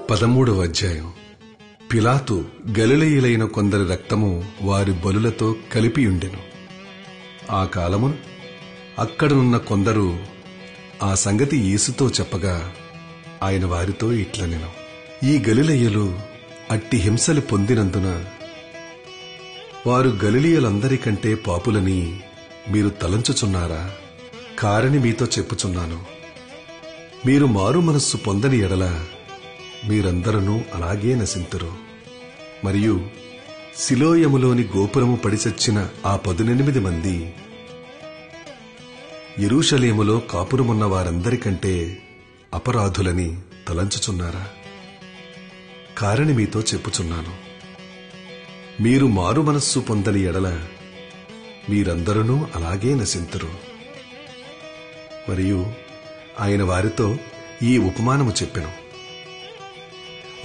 13వ అధ్యాయం. పిలాతు గలిలయులైన కొందరి రక్తము వారి బలులతో కలిపియుండెను. ఆ కాలమున అక్కడనున్న కొందరు ఆ సంగతి యేసుతో చెప్పగా ఆయన వారితో ఇట్లనెను: ఈ గలిలయులు అట్టి హింసలు పొందినందున వారు గలిలయులందరికంటే పాపులని మీరు తలంచుచున్నారా? కారని మీతో చెప్పుచున్నాను, మీరు మారు మనస్సు పొందని ఎడల మీరందరూ అలాగే నశింతురు. మరియు సిలోయములోని గోపురము పడిచచ్చిన ఆ 18 మంది యెరూషలేములో కాపురమున్న వారందరికంటే అపరాధులని తలంచుచున్నారా? కారని మీతో చెప్పుచున్నాను, మీరు మారు మనస్సు పొందని ఎడల మీరందరూ అలాగే నశింతురు. మరియు ఆయన వారితో ఈ ఉపమానము చెప్పెను: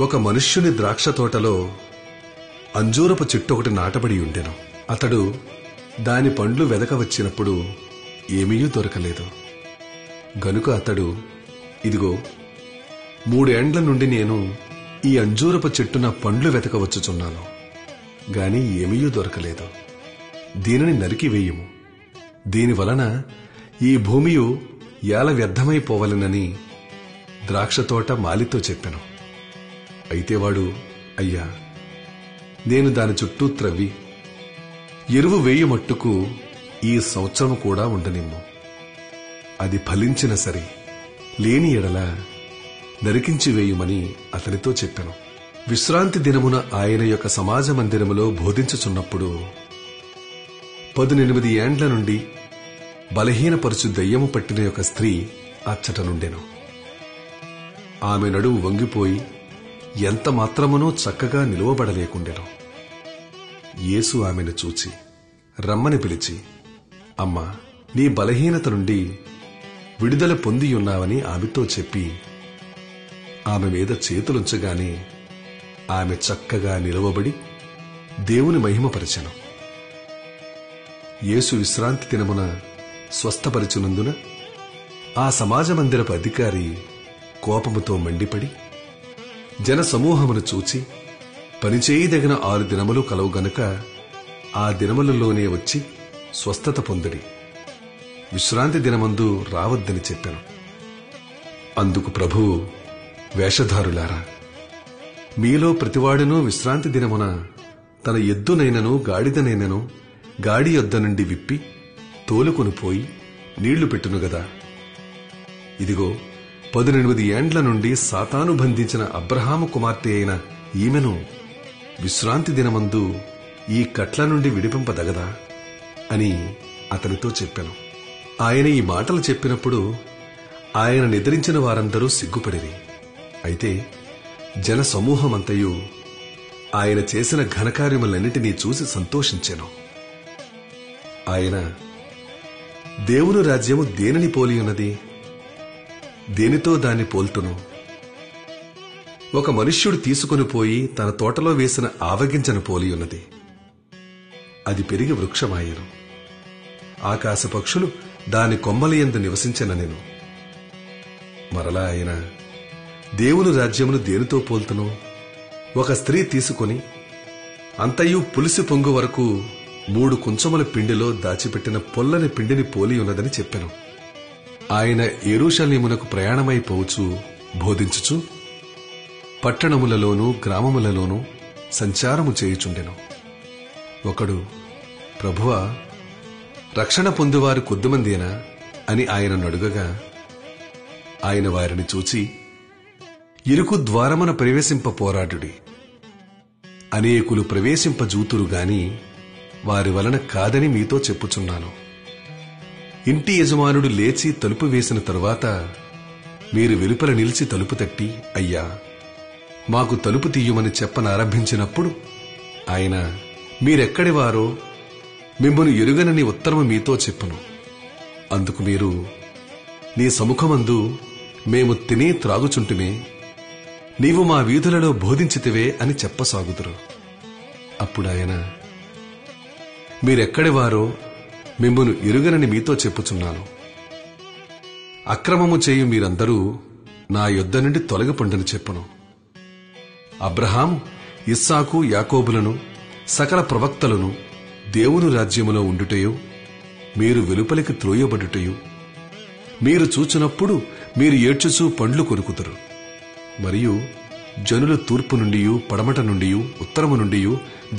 ఒక మనుష్యుని ద్రాక్ష తోటలో అంజూరపు చెట్టు ఒకటి నాటబడి ఉండెను. అతడు దాని పండ్లు వెదక వచ్చినప్పుడు ఏమీ దొరకలేదు. గనుక అతడు, ఇదిగో 3 ఏండ్ల నుండి నేను ఈ అంజూరపు చెట్టున పండ్లు వెతకవచ్చుచున్నాను, గాని ఏమీ దొరకలేదు. దీనిని నరికివేయుము, దీనివలన ఈ భూమియు ఏల వ్యర్థమైపోవలెనని ద్రాక్షతోట మాలితో చెప్పెను. అయితే వాడు, అయ్యా, నేను దాని చుట్టూ త్రవ్వి ఎరువు వేయుమట్టుకు ఈ సంవత్సరం కూడా ఉండనిమ్ము. అది ఫలించిన సరి, లేని ఎడల నరికించి వేయుమని అతనితో చెప్పెను. విశ్రాంతి దినమున ఆయన యొక్క సమాజ మందిరములో బోధించుచున్నప్పుడు 18 ఏండ్ల నుండి బలహీనపరుచు దయ్యము పట్టిన యొక్క స్త్రీ అచ్చట నుండెను. ఆమె నడుము వంగిపోయి ఎంత మాత్రమునూ చక్కగా నిలువబడలేకుండెను. యేసు ఆమెను చూచి రమ్మని పిలిచి, అమ్మా, నీ బలహీనత నుండి విడుదల పొందియున్నావని ఆమెతో చెప్పి ఆమె మీద చేతులుంచగానే ఆమె చక్కగా నిలవబడి దేవుని మహిమపరచెను. యేసు విశ్రాంతి దినమున స్వస్థపరిచినందున ఆ సమాజ మందిరపు అధికారి కోపముతో మండిపడి జన సమూహమును చూచి, పనిచేయదగిన 6 దినములు కలవు గనుక ఆ దినములలోనే వచ్చి స్వస్థత పొందిడి, విశ్రాంతి దినమందు రావద్దని చెప్పెను. అందుకు ప్రభువు, వేషధారులారా, మీలో ప్రతివాడునూ విశ్రాంతి దినమున తన ఎద్దునైనను గాడిదనైనను గాడి యొద్ద నుండి విప్పి తోలుకొని పోయి నీళ్లు పెట్టును గదా. ఇదిగో 18 ఏండ్ల నుండి సాతాను బంధించిన అబ్రహాము కుమార్తె అయిన ఈమెను విశ్రాంతి దినమందు ఈ కట్ల నుండి విడిపింపదగదా అని అతనితో చెప్పెను. ఆయన ఈ మాటలు చెప్పినప్పుడు ఆయన నిద్రించిన వారందరూ సిగ్గుపడిరి. అయితే జన సమూహమంతయు ఆయన చేసిన ఘనకార్యములన్నిటినీ చూసి సంతోషించెను. ఆయన, దేవుని రాజ్యము దేనిని పోలియున్నది? దేనితో దాన్ని పోల్తును? ఒక మనుష్యుడు తీసుకుని పోయి తన తోటలో వేసిన ఆవగింజను పోలియున్నది. అది పెరిగి వృక్షమాయెను. ఆకాశ పక్షులు దాని కొమ్మలయందు నివసించెననెను. మరలా ఆయన, దేవుని రాజ్యమును దేనితో పోల్తును? ఒక స్త్రీ తీసుకుని అంతయు పులిసి పొంగు వరకు 3 కుంచముల పిండిలో దాచిపెట్టిన పొల్లని పిండిని పోలియున్నదని చెప్పెను. ఆయన యెరూషలేమునకు ప్రయాణమైపోవచ్చు బోధించుచు పట్టణములలోనూ గ్రామములలోనూ సంచారము చేయుచుండెను. ఒకడు, ప్రభువా, రక్షణ పొందువారు కొద్దిమందేనా అని ఆయనను అడుగగా ఆయన వారిని చూచి, ఇరుకు ద్వారమున ప్రవేశింప పోరాడుడి, అనేకులు ప్రవేశింపజూతురు గాని వారి వలన కాదని మీతో చెప్పుచున్నాను. ఇంటి యజమానుడు లేచి తలుపు వేసిన తరువాత మీరు వెలుపల నిలిచి తలుపు తట్టి, అయ్యా, మాకు తలుపు తీయమని చెప్పనారంభించినప్పుడు ఆయన, మీరెక్కడి వారో మిమ్మును ఎరుగనని ఉత్తరము మీతో చెప్పును. అందుకు మీరు, నీ సముఖమందు మేము తిని త్రాగుచుంటుమే, నీవు మా వీధులలో బోధించితివే అని చెప్పసాగుదురు. అప్పుడాయన, మీరెక్కడి వారో మిమ్మును ఎరుగనని మీతో చెప్పుచున్నాను. అక్రమము చేయు మీరందరూ నా యొద్ద నుండి తొలగిపొండని చెప్పును. అబ్రహాము, ఇస్సాకు, యాకోబులను, సకల ప్రవక్తలను దేవుని రాజ్యములో ఉండుటయు, మీరు వెలుపలికి త్రోయబడుటయు మీరు చూచినప్పుడు మీరు ఏడ్చుచూ పండ్లు కొరుకుతారు. మరియు జనులు తూర్పు నుండి, పడమట నుండి, ఉత్తరము నుండి,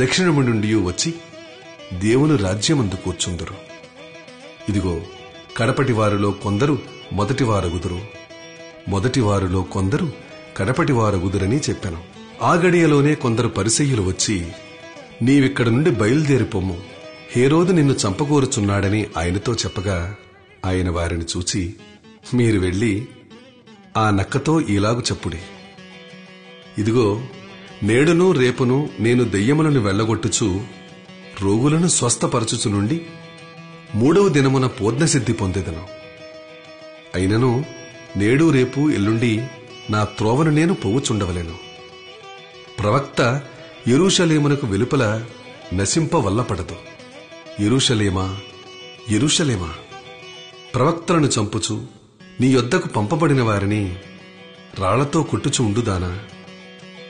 దక్షిణము నుండి వచ్చి దేవుని రాజ్యమందు కూర్చుందరు. ఇదిగో, కడపటి వారిలో కొందరు మొదటివారగుదురు, మొదటి వారిలో కొందరు కడపటి వారగుదురని చెప్పాను. ఆ గడియలోనే కొందరు పరిసయ్యులు వచ్చి, నీవిక్కడ నుండి బయలుదేరిపోమ్ము, హేరోదు నిన్ను చంపగోరుచున్నాడని ఆయనతో చెప్పగా, ఆయన వారిని చూచి, మీరు వెళ్లి ఆ నక్కతో ఇలాగు చెప్పుడి, ఇదిగో, నేడును రేపును నేను దెయ్యములను వెళ్లగొట్టుచు రోగులను స్వస్థపరచుచు నుండి 3వ దినమున పూర్ణసిద్ధి పొందెదను. అయినను నేడు రేపు ఎల్లుండి నా త్రోవను నేను పోవుచుండవలెను. ప్రవక్త యెరూషలేమునకు వెలుపల నశింపవల్లపడదు. యెరూషలేమా, యెరూషలేమా, ప్రవక్తలను చంపుచు నీ యొద్దకు పంపబడిన వారిని రాళ్లతో కొట్టుచు ఉండుదానా?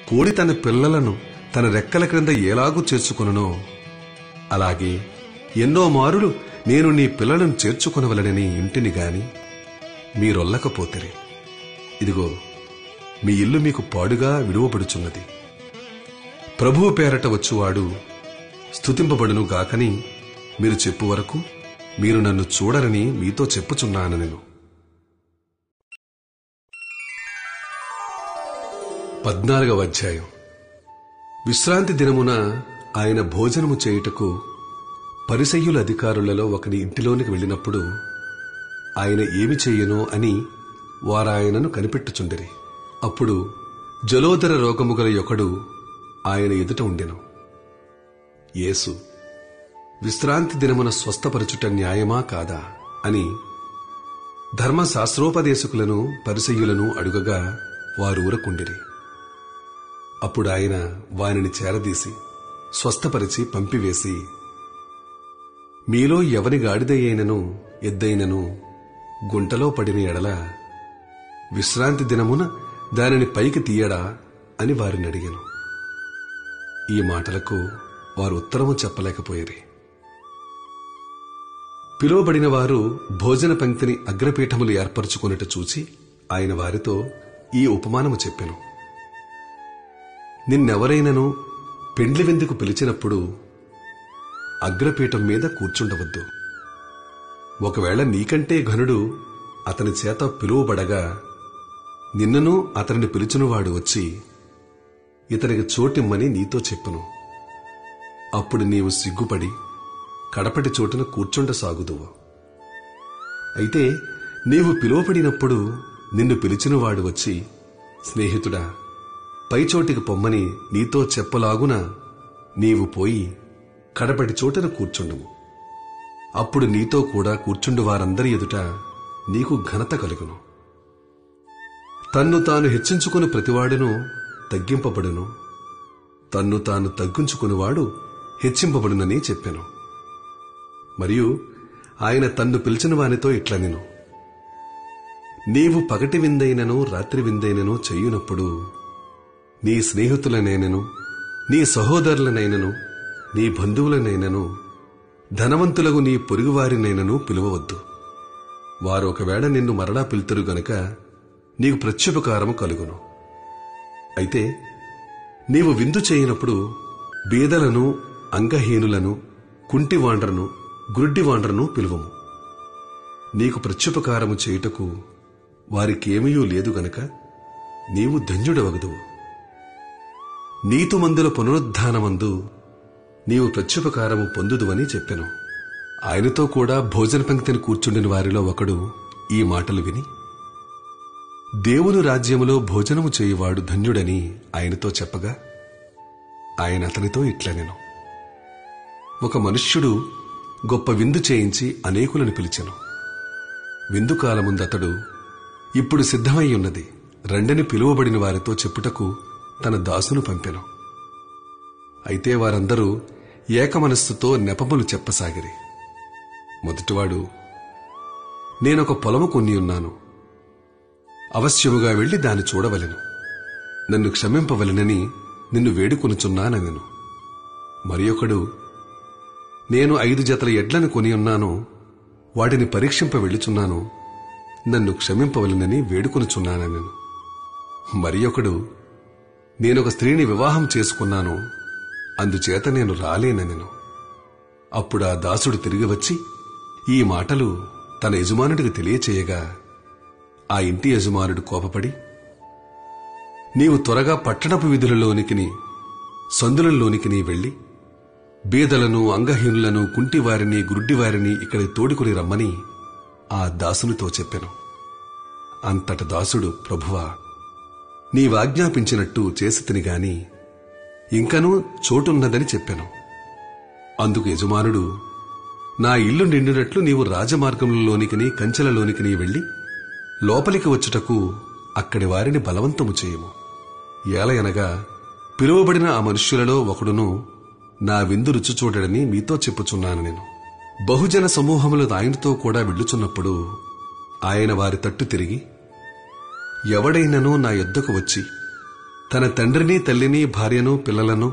కోడి తన పిల్లలను తన రెక్కల క్రింద ఎలాగూ చేర్చుకొనునో అలాగే ఎన్నో మారులు నేను నీ పిల్లలను చేర్చుకొనవలనని ఇంటిని గాని మీరొల్లకపోతిరి. ఇదిగో, మీ ఇల్లు మీకు పాడుగా విడువబడుచున్నది. ప్రభువు పేరట వచ్చువాడు స్తుతింపబడును గాకని మీరు చెప్పు వరకు మీరు నన్ను చూడరని మీతో చెప్పుచున్నాను. నేను 14వ అధ్యాయం. విశ్రాంతి దినమున ఆయన భోజనము చేయుటకు పరిసయ్యుల అధికారులలో ఒకని ఇంటిలోనికి వెళ్ళినప్పుడు ఆయన ఏమి చెయ్యనో అని వారాయనను కనిపెట్టుచుండిరి. అప్పుడు జలోదర రోగము గల ఒకడు ఆయన ఎదుట ఉండెను. యేసు, విశ్రాంతి దినమున స్వస్థపరచుట న్యాయమా కాదా అని ధర్మశాస్త్రోపదేశకులను పరిసయ్యులను అడుగగా వారు ఊరకుండిరి. అప్పుడు ఆయన వానిని చేరదీసి స్వస్థపరిచి పంపివేసి, మీలో ఎవని గాడిదయ్యైనను ఎద్దైనను గుంటలో పడిన ఎడల విశ్రాంతి దినమున దానిని పైకి తీయడా అని వారిని అడిగాను. ఈ మాటలకు వారు ఉత్తరము చెప్పలేకపోయిరి. పిలువబడిన వారు భోజన పంక్తిని అగ్రపీఠములు ఏర్పరచుకున్నట్టు చూచి ఆయన వారితో ఈ ఉపమానము చెప్పెను. నిన్నెవరైనను పెండ్లి విందుకు పిలిచినప్పుడు అగ్రపీఠం మీద కూర్చుండవద్దు. ఒకవేళ నీకంటే ఘనుడు అతని చేత పిలువబడగా నిన్నను అతనిని పిలిచినవాడు వచ్చి ఇతనికి చోటిమ్మని నీతో చెప్పును. అప్పుడు నీవు సిగ్గుపడి కడపటి చోటున కూర్చుండసాగుదువు. అయితే నీవు పిలువబడినప్పుడు నిన్ను పిలిచినవాడు వచ్చి, స్నేహితుడా, పైచోటికి పొమ్మని నీతో చెప్పలాగున నీవు పోయి కడపటి చోటున కూర్చుండుము. అప్పుడు నీతో కూడా కూర్చుండు వారందరి ఎదుట నీకు ఘనత కలుగును. తన్ను తాను హెచ్చించుకుని ప్రతివాడును తగ్గింపబడును, తన్ను తాను తగ్గించుకునివాడు హెచ్చింపబడునని చెప్పెను. మరియు ఆయన తన్ను పిలిచిన వానితో ఇట్లనెను, నీవు పగటి విందైనను రాత్రి విందైనను చెయ్యునప్పుడు నీ స్నేహితులనైనను నీ సహోదరులనైనను నీ బంధువులనైనను ధనవంతులకు నీ పొరుగువారినైనను పిలువవద్దు. వారు ఒకవేళ నిన్ను మరలా పిలుతురు గనుక నీకు ప్రత్యుపకారము కలుగును. అయితే నీవు విందు చేయనప్పుడు బీదలను, అంగహీనులను, కుంటివాండ్రను, గుడ్డివాండ్రను పిలువము. నీకు ప్రత్యుపకారము చేయుటకు వారికేమీ లేదు గనక నీవు ధన్యుడవగదువు. నీతిమంతుల పునరుద్ధానమందు నీవు ప్రత్యుపకారము పొందుదువని చెప్పెను. ఆయనతో కూడా భోజన పంక్తిని కూర్చుండిన వారిలో ఒకడు ఈ మాటలు విని, దేవుని రాజ్యములో భోజనము చేయువాడు ధన్యుడని ఆయనతో చెప్పగా ఆయన అతనితో ఇట్లనెను, ఒక మనుష్యుడు గొప్ప విందు చేయించి అనేకులను పిలిచెను. విందు కాలముందు అతడు, ఇప్పుడు సిద్ధమై ఉన్నది, రండని పిలువబడిన వారితో చెప్పుటకు తన దాసును పంపెను. అయితే వారందరూ ఏకమనస్సుతో నెపములు చెప్పసాగిరి. మొదటివాడు, నేనొక పొలము కొనియున్నాను, అవశ్యముగా వెళ్లి దాన్ని చూడవలెను. నన్ను క్షమింపవలెనని నిన్ను వేడుకొనుచున్నానెను. మరి ఒకడు, నేను 5 జతల ఎడ్లను కొని ఉన్నాను, వాటిని పరీక్షింప వెళ్ళుచున్నాను, నన్ను క్షమింపవలెనని వేడుకొనుచున్నానెను. మరి ఒకడు, నేనొక స్త్రీని వివాహం చేసుకున్నాను, అందుచేత నేను రాలేనెను. అప్పుడా దాసుడు తిరిగి వచ్చి ఈ మాటలు తన యజమానుడికి తెలియచేయగా, ఆ ఇంటి యజమానుడు కోపపడి, నీవు త్వరగా పట్టణపు వీధులలోనికి సందులలోనికి వెళ్లి బీదలను, అంగహీనులను, కుంటివారిని, గుడ్డివారిని ఇక్కడికి తోడుకుని రమ్మని ఆ దాసునితో చెప్పెను. అంతట దాసుడు, ప్రభువా, నీవాజ్ఞాపించినట్టు చేసితిని గాని ఇంకనూ చోటున్నదని చెప్పెను. అందుకు యజమానుడు, నా ఇల్లు నిండినట్లు నీవు రాజమార్గంలోనికి కంచెలలోనికి వెళ్లి లోపలికి వచ్చుటకు అక్కడి వారిని బలవంతము చేయము. ఏలయనగా పిలువబడిన ఆ మనుష్యులలో ఒకడును నా విందు రుచి చూడడని మీతో చెప్పుచున్నాను. నేను బహుజన సమూహములు ఆయనతో కూడా వెళ్ళుచున్నప్పుడు ఆయన వారి తట్టు తిరిగి, ఎవడైనను నా యొద్దకు వచ్చి తన తండ్రిని, తల్లిని, భార్యను, పిల్లలను,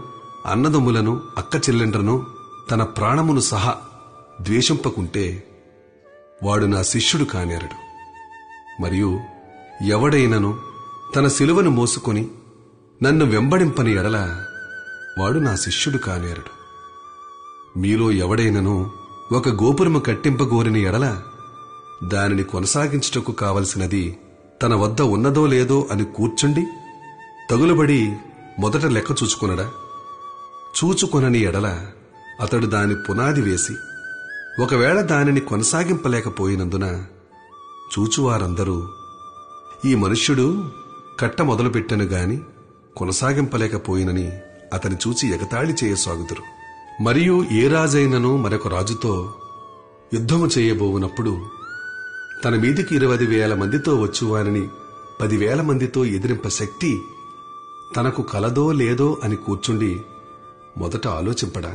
అన్నదమ్ములను, అక్క చెల్లెండ్రను, తన ప్రాణమును సహా ద్వేషింపకుంటే వాడు నా శిష్యుడు కానేరడు. మరియు ఎవడైనను తన శిలువను మోసుకొని నన్ను వెంబడింపని ఎడల వాడు నా శిష్యుడు కానేరడు. మీలో ఎవడైనను ఒక గోపురము కట్టింపగోరిన ఎడల దానిని కొనసాగించుటకు కావలసినది తన వద్ద ఉన్నదో లేదో అని కూర్చుండి తగులుబడి మొదట లెక్క చూచుకొనడా? చూచుకొనని ఎడల అతడు దాని పునాది వేసి ఒకవేళ దానిని కొనసాగింపలేకపోయినందున చూచువారందరూ, ఈ మనుష్యుడు కట్ట మొదలుపెట్టెను గాని కొనసాగింపలేకపోయినని అతని చూచి ఎగతాళి చేయసాగుదురు. మరియు ఏ రాజైనను మరొక రాజుతో యుద్ధము చేయబోవునప్పుడు తన మీదికి 20,000 మందితో వచ్చువారిని 10,000 మందితో ఎదిరింప శక్తి తనకు కలదో లేదో అని కూర్చుండి మొదట ఆలోచింపడా?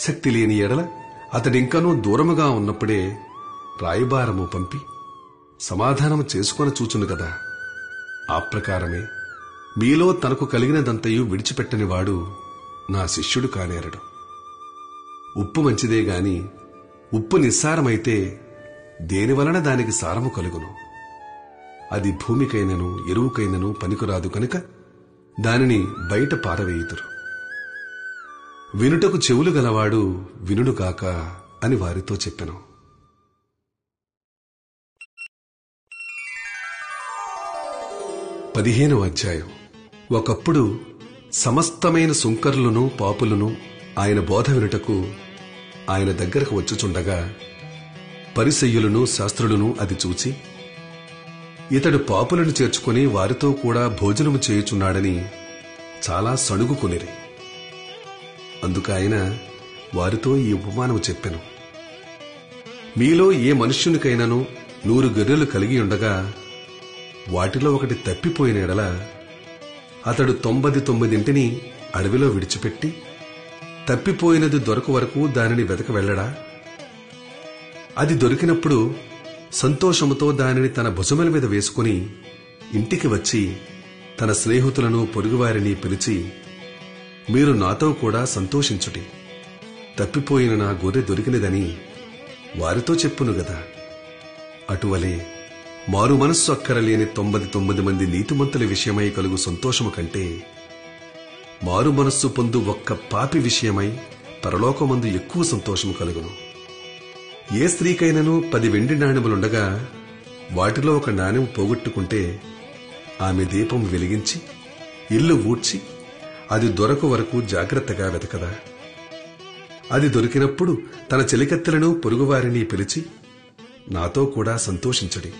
శక్తి లేని ఎడల అతడింకనూ దూరముగా ఉన్నప్పుడే రాయబారము పంపి సమాధానము చేసుకొని చూచును కదా. ఆ ప్రకారమే మీలో తనకు కలిగినదంతయు విడిచిపెట్టని వాడు నా శిష్యుడు కానేరడు. ఉప్పు మంచిదే గాని ఉప్పు నిస్సారమైతే దేనివలన దానికి సారము కలుగును? అది భూమికైనను ఎరువుకైనను పనికిరాదు కనుక దానిని బయట పారవేయుదురు. వినుటకు చెవులు గలవాడు వినుడుగాక అని వారితో చెప్పెను. 15వ అధ్యాయం. ఒకప్పుడు సమస్తమైన సుంకరులను, పాపులను ఆయన బోధ వినుటకు ఆయన దగ్గరకు వచ్చుచుండగా పరిసయ్యులను, శాస్త్రులను అది చూచి, ఇతడు పాపులను చేర్చుకుని వారితో కూడా భోజనము చేయుచున్నాడని చాలా సణుగుకొనిరి. అందుకాయన వారితో ఈ ఉపమానము చెప్పెను. మీలో ఏ మనుష్యునికైనాను 100 గొర్రెలు కలిగి ఉండగా వాటిలో ఒకటి తప్పిపోయిన ఎడల అతడు 99 అడవిలో విడిచిపెట్టి తప్పిపోయినది దొరకు వరకు దానిని వెతక వెళ్ళడా? అది దొరికినప్పుడు సంతోషముతో దానిని తన భుజముల మీద వేసుకుని ఇంటికి వచ్చి తన స్నేహితులను, పొరుగువారిని పిలిచి, మీరు నాతో కూడా సంతోషించుటి, తప్పిపోయిన నా గొర్రె దొరికినదని వారితో చెప్పును గదా. అటువలే మారు మనస్సు అక్కరలేని 99 మంది నీతిమంతుల విషయమై కలుగు సంతోషము కంటే మారు మనస్సు పొందు ఒక్క పాపి విషయమై పరలోకమందు ఎక్కువ సంతోషము కలుగును. ఏ స్త్రీకైనను 10 వెండి నాణెములుండగా వాటిలో ఒక నాణెం పోగొట్టుకుంటే ఆమె దీపం వెలిగించి ఇల్లు ఊడ్చి అది దొరకు వరకు జాగ్రత్తగా వెతకదా? అది దొరికినప్పుడు తన చెలికత్తెలను, పొరుగువారిని పిలిచి, నాతో కూడా సంతోషించుడి,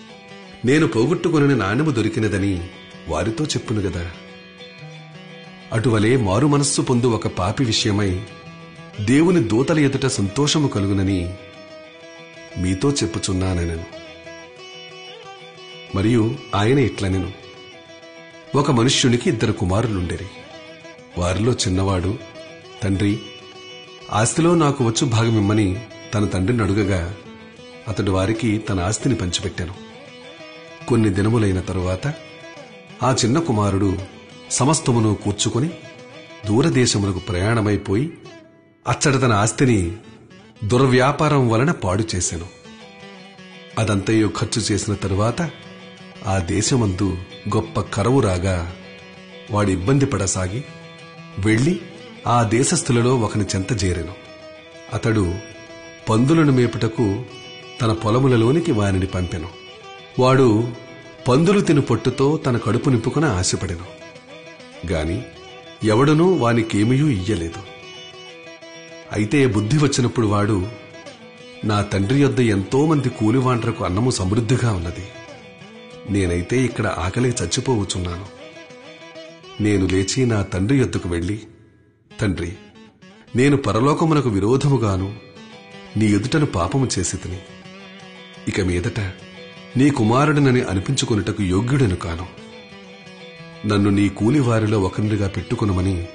నేను పోగొట్టుకుని నాణెము దొరికినదని వారితో చెప్పును గదా. అటువలే మారు మనస్సు పొందు ఒక పాపి విషయమై దేవుని దూతల ఎదుట సంతోషము కలుగునని మీతో చెప్పుచున్నానెను. మరియు ఆయన ఇట్లనెను, ఒక మనుష్యునికి 2 కుమారులుండెరి. వారిలో చిన్నవాడు, తండ్రి, ఆస్తిలో నాకు వచ్చు భాగమిమ్మని తన తండ్రిని అడుగగా అతడు వారికి తన ఆస్తిని పంచిపెట్టాను. కొన్ని దినములైన తరువాత ఆ చిన్న కుమారుడు సమస్తమును కూర్చుకొని దూరదేశములకు ప్రయాణమైపోయి అచ్చట తన ఆస్తిని దుర్వ్యాపారం వలన పాడు చేశాను. అదంతయో ఖర్చు చేసిన తరువాత ఆ దేశమందు గొప్ప కరువు రాగా వాడు ఇబ్బంది పడసాగి వెళ్లి ఆ దేశస్థులలో ఒకని చెంత చేరెను. అతడు పందులను మేపుటకు తన పొలములలోనికి వానిని పంపెను. వాడు పందులు తిను పొట్టుతో తన కడుపు నింపుకుని ఆశపడెను. గాని ఎవడునూ వానికేమీయూ ఇయ్యలేదు. అయితే బుద్ధి వచ్చినప్పుడు వాడు, నా తండ్రి యొద్ద ఎంతోమంది కూలివాండ్రకు అన్నము సమృద్ధిగా ఉన్నది, నేనైతే ఇక్కడ ఆకలి చచ్చిపోవచ్చున్నాను. నేను లేచి నా తండ్రి యొద్దకు వెళ్లి, తండ్రి, నేను పరలోకమునకు విరోధముగాను నీ ఎదుటను పాపము చేసి తిని ఇక మీదట నీ కుమారుడినని అనిపించుకొనుటకు యోగ్యుడను కాను. నన్ను నీ కూలివారిలో ఒకరిగా పెట్టుకునమని